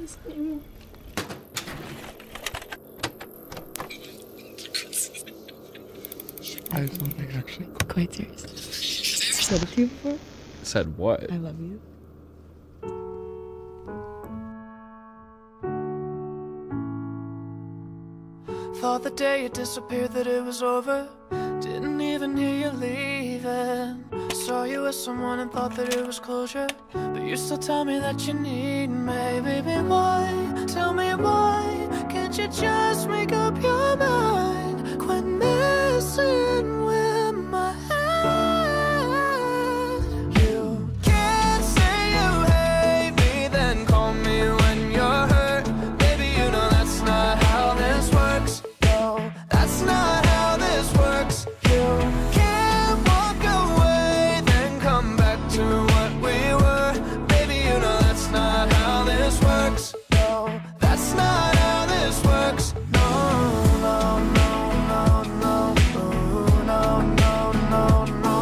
this anymore. I have something actually. Quite seriously. I've said it to you before. Said what? I love you. Thought the day you disappeared that it was over. Didn't even hear you leaving. Saw you with someone and thought that it was closure. But you still tell me that you need me. Baby, why? Tell me why? Can't you just make up your mind? Quit messing with my head. You can't say you hate me, then call me when you're hurt. Baby, you know that's not how this works. No, that's not how this works. You can't walk away, then come back to what we were. Baby, you know that's not how this works. No, that's not how this works. No, no, no, no, no, no, no, no, no.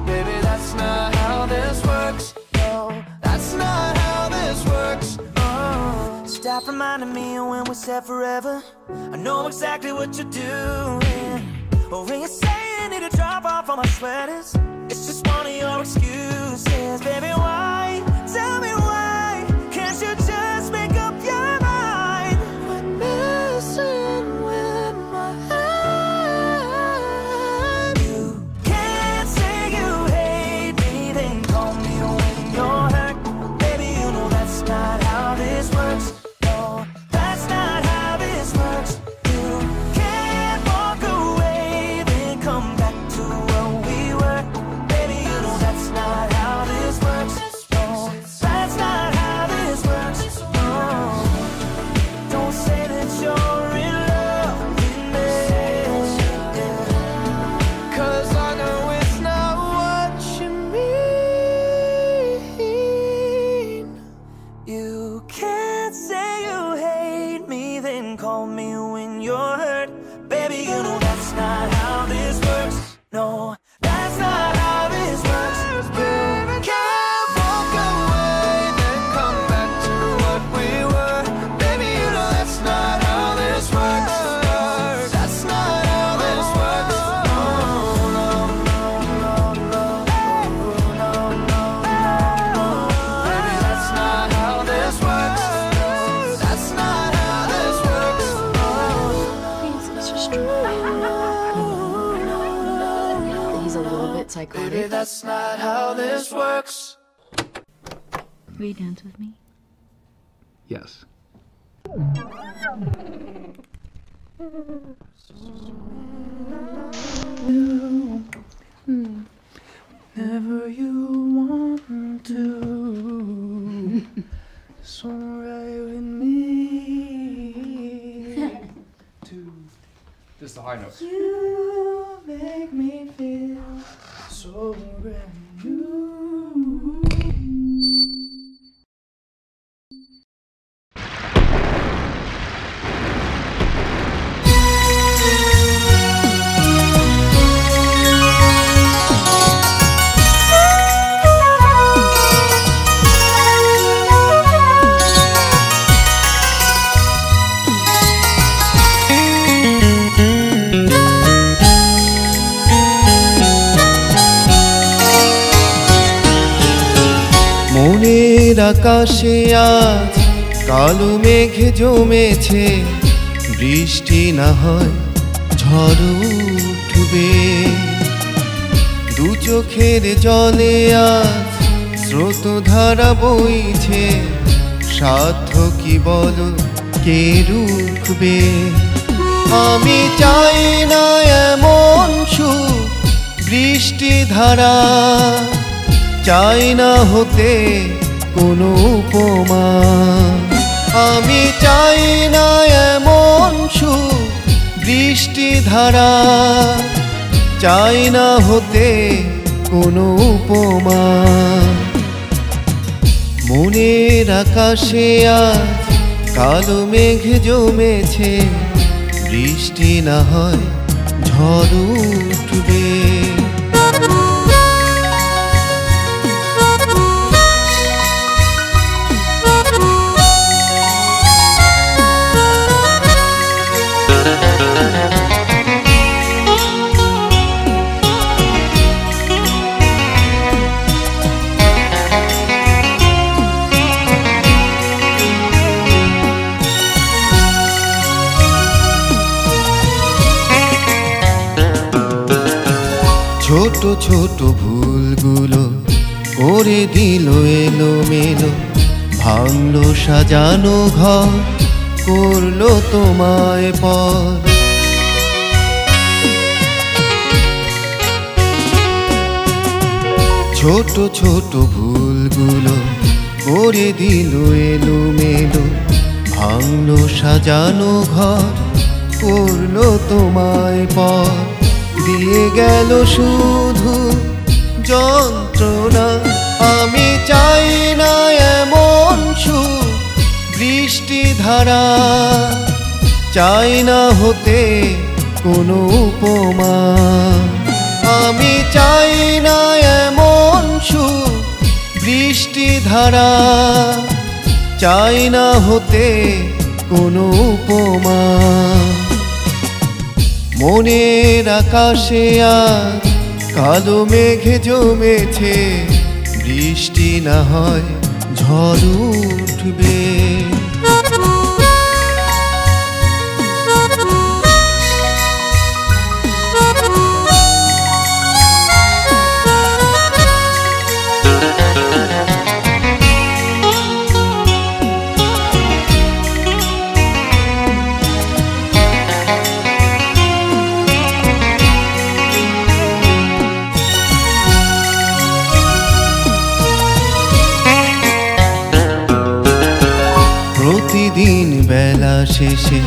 Baby, that's not how this works. No, that's not how this works. Oh. Stop reminding me of when we said forever. I know exactly what you're doing. Or when you say you need to drop off all my sweaters, it's just one of your excuses. Baby, why? Tell me why? Can't you just make up your mind? Quit messing with my head. You can't say you hate me, then call me when you're hurt. Baby, you know that's not how this works. No, that's not how this works. You can't walk away, then come back to where we were. Baby, you know that's not how this works. No, that's not how this works. No, don't say that you're in love with me, yeah. 'Cause I know it's not what you mean. You can't say you hate me, then call me when you're hurt. Baby, you know that's not how this works. No, that's not how this works. You can't walk away, then come back to what we were. Baby, you know that's not how this works. That's not how this works. No, no, no, no, no, no, no, no. Baby, that's not how this works. That's not how this works. Please, it's just true. He's a little bit Baby, psychotic. that's not how this works. Will you dance with me? Yes. Whenever you want to, it's alright with me. This is the high note. You make me feel so brand new. মনের আকাশে আজ কালো মেঘে জমেছে, বৃষ্টি না হয় ঝড় উঠবে। দু চোখের জলে আজ স্রোতধারা বইছে, সাধ্য কি বলো কে রুখবে? আমি চাই না এমন সুখ বৃষ্টি ধারা, চাই না হতে কোনো উপমা। আমি চাই না এমন সুখ বৃষ্টি ধারা, চাই না হতে কোনো উপমা। মনের আকাশে আজ কালো মেঘ জমেছে, বৃষ্টি না হয় ঝড় উঠবে। ছোট ভুলগুলো করে দিল এলোমেলো, ভাঙলো সাজানো ঘর, করলো তোমায় পর। ছোট ছোট ভুলগুলো করে দিল এলোমেলো, ভাঙলো সাজানো ঘর, করলো তোমায় পর। দিয়ে গেল শুধু যন্ত্রণা, আমি চাই না এমন সুখ বৃষ্টি ধারা, চাই না হতে কোনো উপমা। আমি চাই না এমন সুখ বৃষ্টি ধারা, চাই না হতে কোনো উপমা। মনের আকাশে আজ কালো মেঘে জমেছে, বৃষ্টি না হয় ঝড় উঠবে। প্রতিদিন বেলা শেষে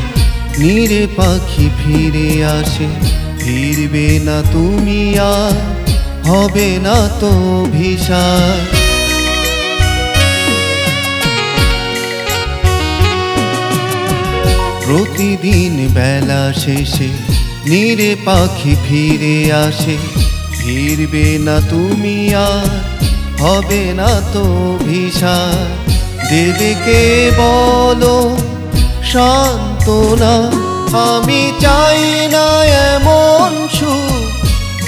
নীরে পাখি ফিরে আসে, ফিরবে না তুমি আর হবে না তো অভিশাপ। প্রতিদিন বেলা শেষে নীরে পাখি ফিরে আসে, ফিরবে না তুমি আর হবে না তো অভিশাপ। দেবে কে বলো সান্ত্বনা, আমি চাই না এমন সুখ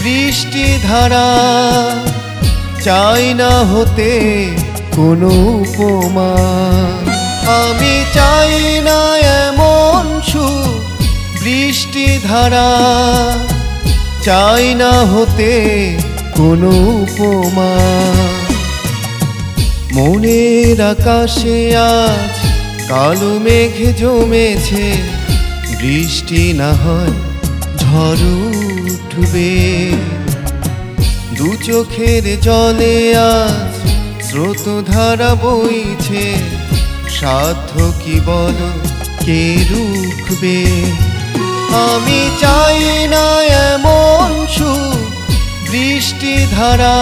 বৃষ্টি ধারা, চাই না হতে কোনো উপমা। আমি চাই না এমন সুখ বৃষ্টি ধারা, চাই না হতে কোনো উপমা। মনের আকাশে আজ কালো মেঘে জমেছে, বৃষ্টি না হয় ঝড় উঠবে। দু চোখের জলে আজ স্রোতধারা বইছে, সাধ্য কি বলো কে রুখবে। আমি চাই না এমন সুখ বৃষ্টি ধারা,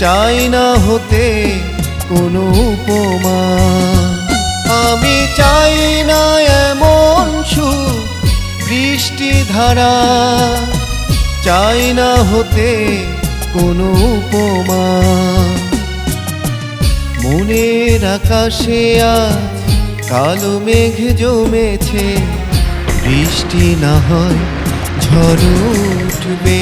চাই না হতে কোনো উপমা। আমি চাই না এমন সুখ বৃষ্টি ধারা, চাই না হতে কোনো উপমা। মনের আকাশে আজ কালো মেঘ জমেছে, বৃষ্টি না হয় ঝড় উঠবে।